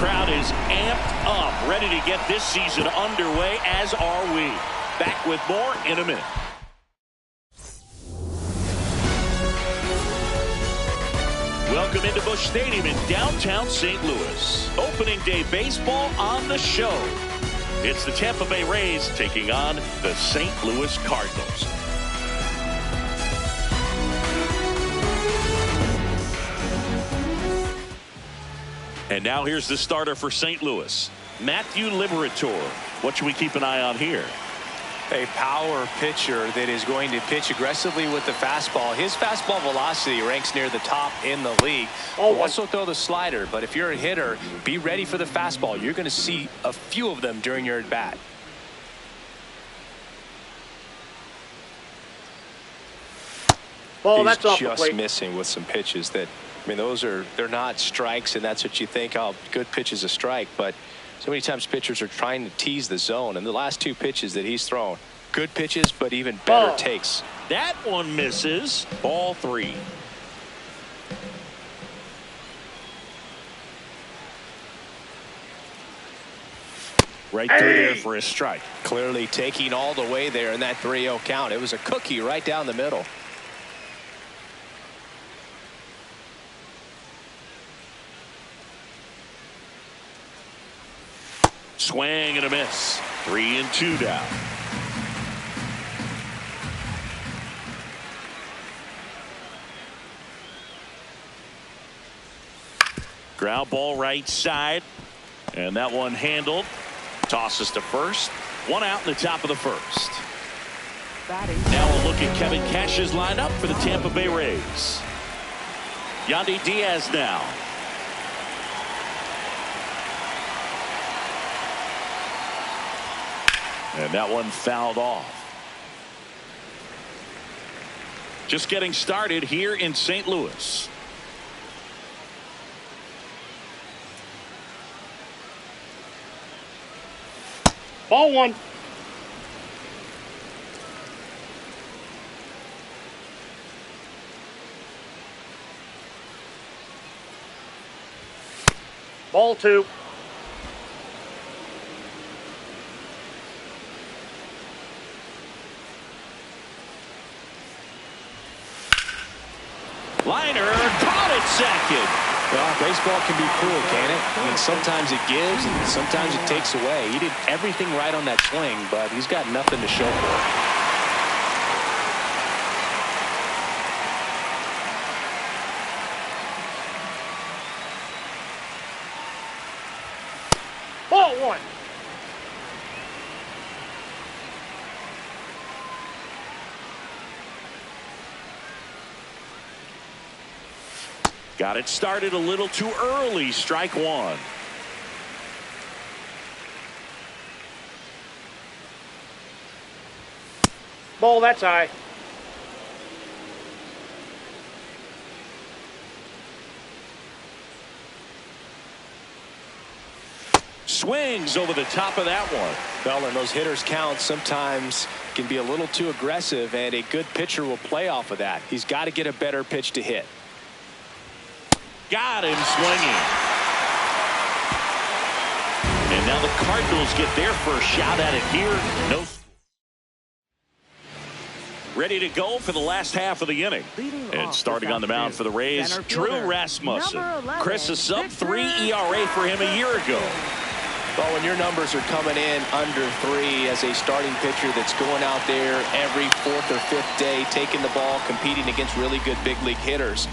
crowd is amped up, ready to get this season underway, as are we. Back with more in a minute. Welcome into Busch Stadium in downtown St. Louis. Opening day baseball on the show. It's the Tampa Bay Rays taking on the St. Louis Cardinals. And now here's the starter for St. Louis, Matthew Liberatore. What should we keep an eye on here? A power pitcher that is going to pitch aggressively with the fastball. His fastball velocity ranks near the top in the league. Also throw the slider, but if you're a hitter, be ready for the fastball. You're going to see a few of them during your at-bat. Ball, that's off the just plate. Missing with some pitches that, I mean, they're not strikes, and that's what you think, oh, good pitch is a strike, but so many times pitchers are trying to tease the zone, and the last two pitches that he's thrown, good pitches, but even better takes. That one misses. Ball 3. Right through there for a strike. Clearly taking all the way there in that 3-0 count. It was a cookie right down the middle. Swing and a miss. 3-2 down. Ground ball right side. And that one handled. Tosses to first. One out in the top of the first. Now we'll look at Kevin Cash's lineup for the Tampa Bay Rays. Yandy Diaz now. And that one fouled off. Just getting started here in St. Louis. Ball 1. Ball 2. Liner caught it second. Well, baseball can be cruel, can it? I mean, sometimes it gives and sometimes it takes away. He did everything right on that swing, but he's got nothing to show for it. Ball 1. Got it started a little too early. Strike 1. Ball, that's high. Swings over the top of that one. Well, and those hitters count sometimes can be a little too aggressive, and a good pitcher will play off of that. He's got to get a better pitch to hit. Got him swinging. And now the Cardinals get their first shot at it here. No. Ready to go for the last half of the inning. And starting on the mound for the Rays, Drew Rasmussen. Chris, a sub-3 ERA for him a year ago. Well, when your numbers are coming in under 3 as a starting pitcher that's going out there every 4th or 5th day, taking the ball, competing against really good big league hitters,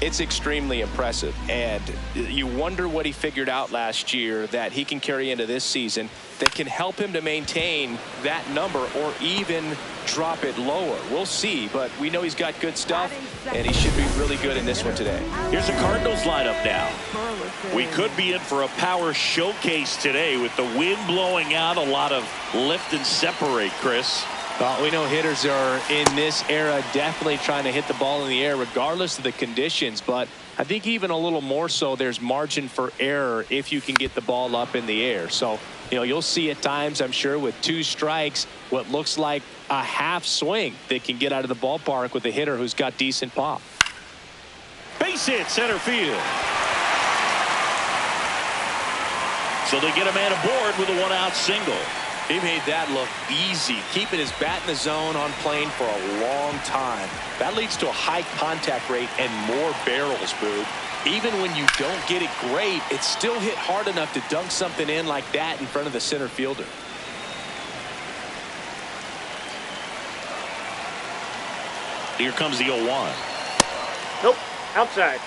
it's extremely impressive. And you wonder what he figured out last year that he can carry into this season that can help him to maintain that number or even drop it lower. We'll see, but we know he's got good stuff, and he should be really good in this one today. Here's the Cardinals lineup now. We could be in for a power showcase today with the wind blowing out, a lot of lift and separate, Chris. Well, we know hitters are in this era definitely trying to hit the ball in the air regardless of the conditions, but I think even a little more so there's margin for error if you can get the ball up in the air. So, you know, you'll see at times, I'm sure, with 2 strikes, what looks like a half swing that can get out of the ballpark with a hitter who's got decent pop. Base hit center field. So they get a man aboard with a one-out single. He made that look easy, keeping his bat in the zone on plane for a long time. That leads to a high contact rate and more barrels, Boog. Even when you don't get it great, it's still hit hard enough to dunk something in like that in front of the center fielder. Here comes the 0-1. Nope. Outside.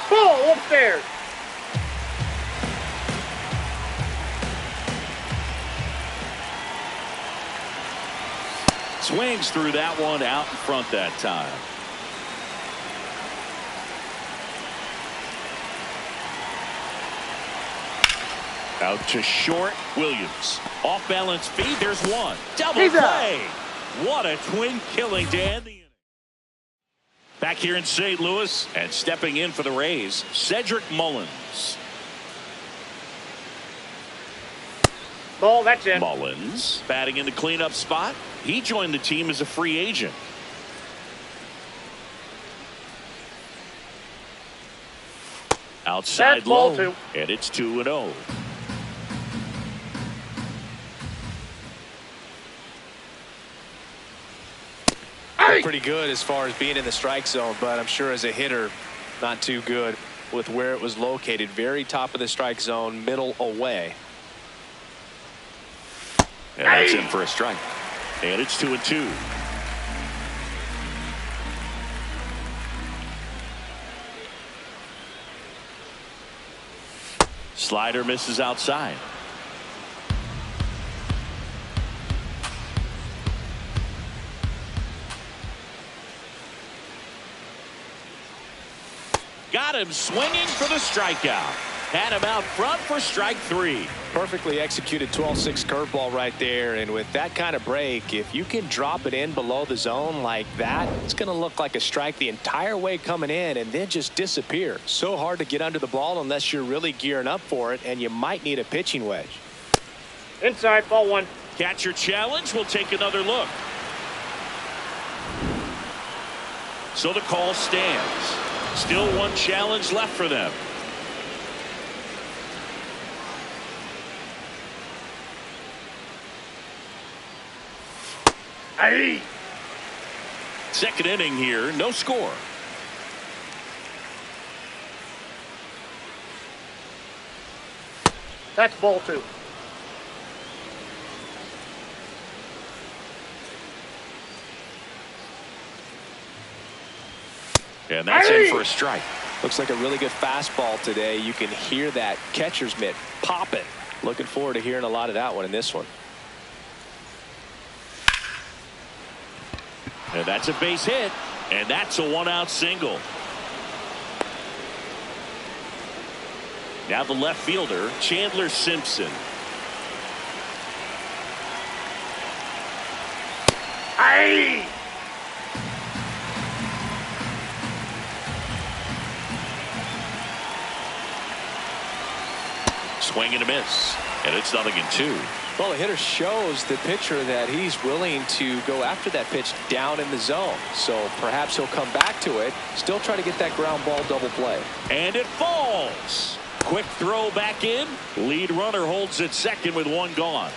Ball upstairs. Swings through that one out in front that time. Out to short. Williams. Off balance feed. There's one. Double play. What a twin killing to end the inning. Back here in St. Louis and stepping in for the Rays, Cedric Mullins. Ball, that's in. Mullins batting in the cleanup spot. He joined the team as a free agent. Outside That's ball low, two. and it's 2-0. Pretty good as far as being in the strike zone, but I'm sure as a hitter, not too good with where it was located. Very top of the strike zone, middle away. And that's in for a strike. And it's 2-2. Slider misses outside. Got him swinging for the strikeout. Had him out front for strike 3. Perfectly executed 12-6 curveball right there, and with that kind of break, if you can drop it in below the zone like that, it's going to look like a strike the entire way coming in and then just disappear. So hard to get under the ball unless you're really gearing up for it, and you might need a pitching wedge. Inside, ball 1. Catcher challenge. We'll take another look. So the call stands. Still one challenge left for them. Hey. Second inning here, no score. That's ball 2. And that's in for a strike. Looks like a really good fastball today. You can hear that catcher's mitt popping. Looking forward to hearing a lot of that one in this one. And that's a base hit. And that's a one-out single. Now the left fielder, Chandler Simpson. Hey. Swing and a miss. And it's 0-2. Well, the hitter shows the pitcher that he's willing to go after that pitch down in the zone. So perhaps he'll come back to it, still try to get that ground ball double play. And it falls. Quick throw back in. Lead runner holds at second with one gone.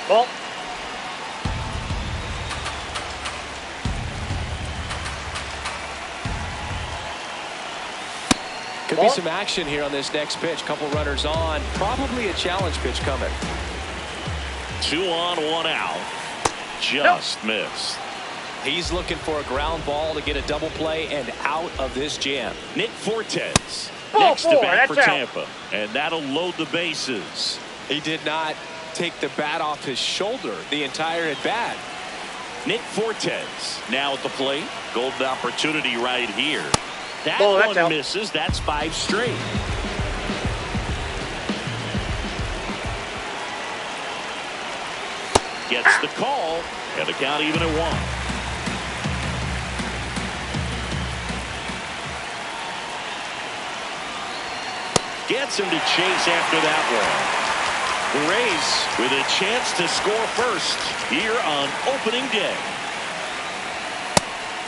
Ball. Could be some action here on this next pitch. Couple runners on. Probably a challenge pitch coming. 2 on, 1 out. Just missed. He's looking for a ground ball to get a double play and out of this jam. Nick Fortes Ball next to 4, bat for that's out. Tampa. And that'll load the bases. He did not take the bat off his shoulder the entire at bat. Nick Fortes now at the plate. Golden opportunity right here. That Ball, that's one out. misses. That's 5 straight. Gets the call, and the count even at 1. Gets him to chase after that one. The Rays with a chance to score first here on opening day.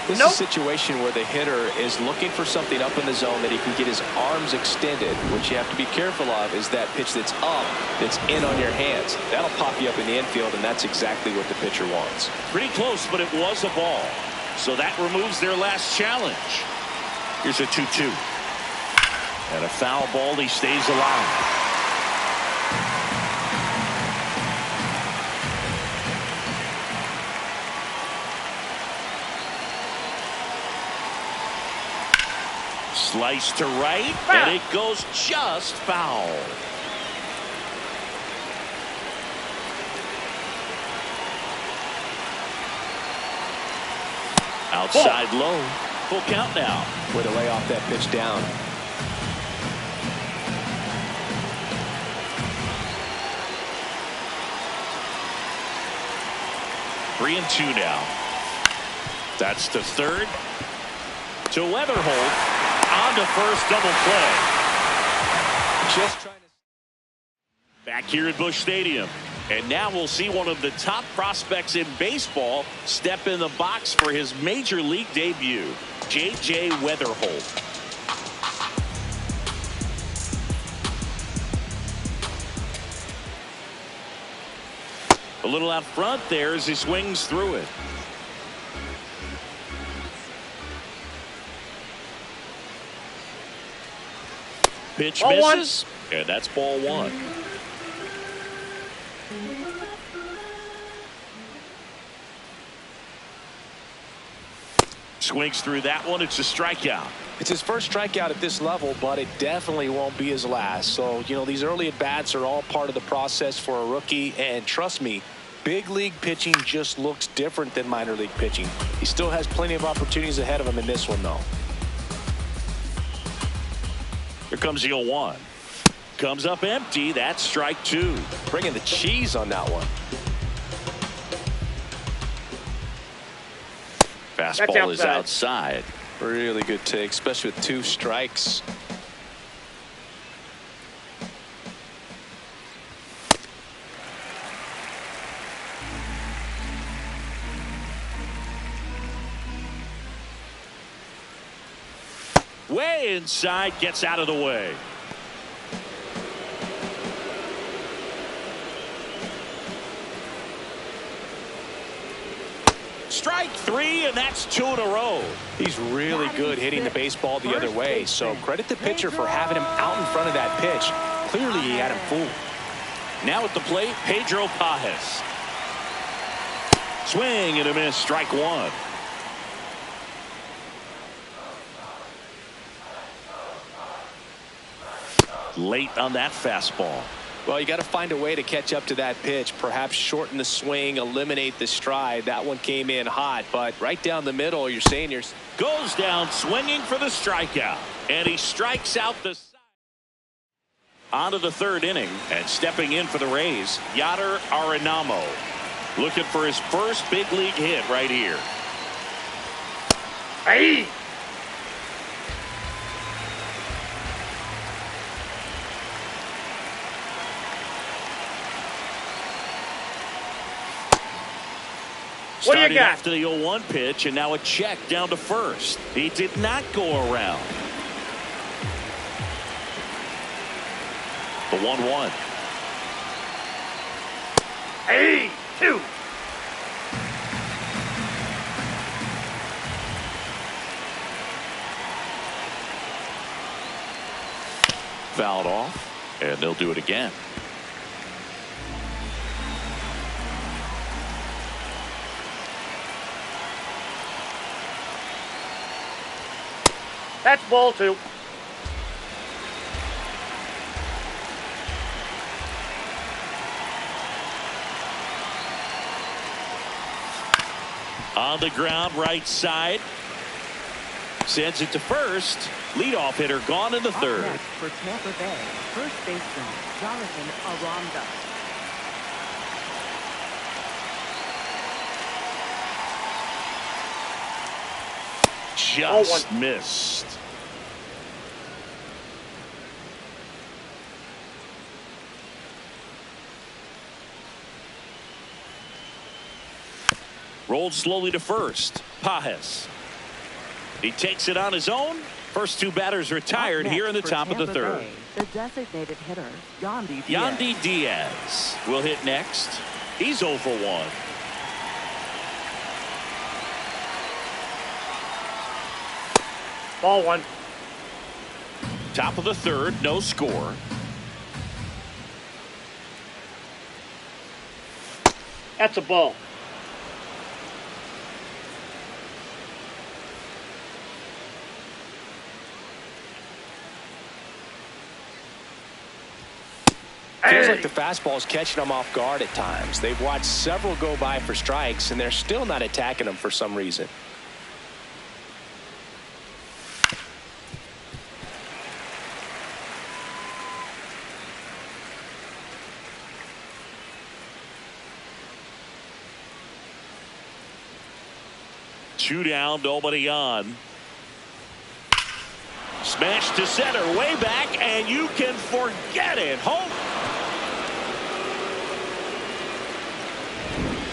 This is a situation where the hitter is looking for something up in the zone that he can get his arms extended. What you have to be careful of is that pitch that's up, that's in on your hands. That'll pop you up in the infield, and that's exactly what the pitcher wants. Pretty close, but it was a ball. So that removes their last challenge. Here's a 2-2. And a foul ball. He stays alive. Slice to right, and it goes just foul. Outside low. Full count now. Way to lay off that pitch down. Three and two now. That's to third. To Weatherholt. On to first, double play. Just trying to. Back here at Busch Stadium. And now we'll see one of the top prospects in baseball step in the box for his major league debut. J.J. Weatherholt. A little out front there as he swings through it. Pitch ball misses, and that's ball one. Swings through that one. It's a strikeout. It's his first strikeout at this level, but it definitely won't be his last. So, you know, these early at-bats are all part of the process for a rookie. And trust me, big league pitching just looks different than minor league pitching. He still has plenty of opportunities ahead of him in this one, though. Here comes the 0-1. Comes up empty. That's strike two. Bringing the cheese on that one. Fastball is outside. Really good take, especially with two strikes. Way inside, gets out of the way. Strike three, and that's two in a row. He's really good hitting the baseball the other way, so credit the pitcher for having him out in front of that pitch. Clearly he had him fooled. Now at the plate, Pedro Pajes. Swing and a miss, strike one. Late on that fastball. Well, you got to find a way to catch up to that pitch. Perhaps shorten the swing, eliminate the stride. That one came in hot, but right down the middle, you're saying you're. Goes down swinging for the strikeout, and he strikes out the side. On to the third inning, and stepping in for the Rays, Yadier Arenamo, looking for his first big league hit right here. Hey! What do you got? After the 0-1 pitch, and now a check down to first. He did not go around. The 1-1. Hey, two. Fouled off, and they'll do it again. That's ball two. On the ground, right side. Sends it to first. Leadoff hitter gone in the third. Up next for Tampa Bay, first baseman Jonathan Aranda. Just missed. Rolled slowly to first. Pajes. He takes it on his own. First two batters retired here in the top of the third. The designated hitter, Yandy Diaz. Yandy Diaz will hit next. He's 0 for 1. Ball one. Top of the third, no score. That's a ball. Feels Hey. like the fastball's catching them off guard at times. They've watched several go by for strikes, and they're still not attacking them for some reason. Two down, nobody on. Smash to center, way back, and you can forget it. Home.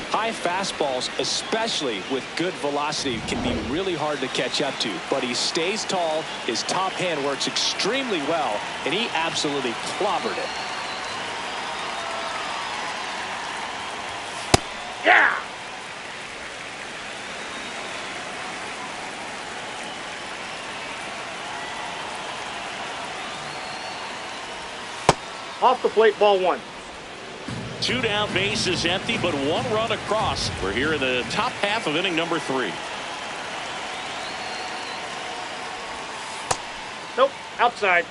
High fastballs, especially with good velocity, can be really hard to catch up to. But he stays tall, his top hand works extremely well, and he absolutely clobbered it. Yeah. Off the plate, ball one. Two down, base is empty, but one run across. We're here in the top half of inning number 3. Nope, outside.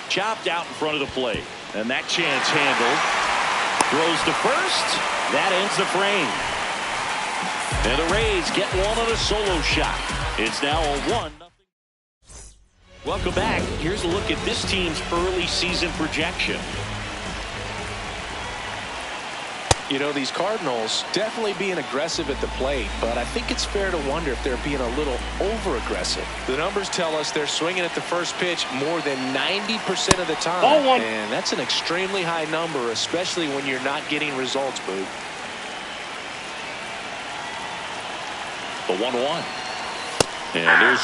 Chopped out in front of the plate. And that chance handled. Throws to first. That ends the frame. And the Rays get one on a solo shot. It's now a 1-0. Welcome back. Here's a look at this team's early season projection. You know, these Cardinals definitely being aggressive at the plate, but I think it's fair to wonder if they're being a little over-aggressive. The numbers tell us they're swinging at the first pitch more than 90% of the time. Ball one. And that's an extremely high number, especially when you're not getting results, Boog. The 1-1. And there's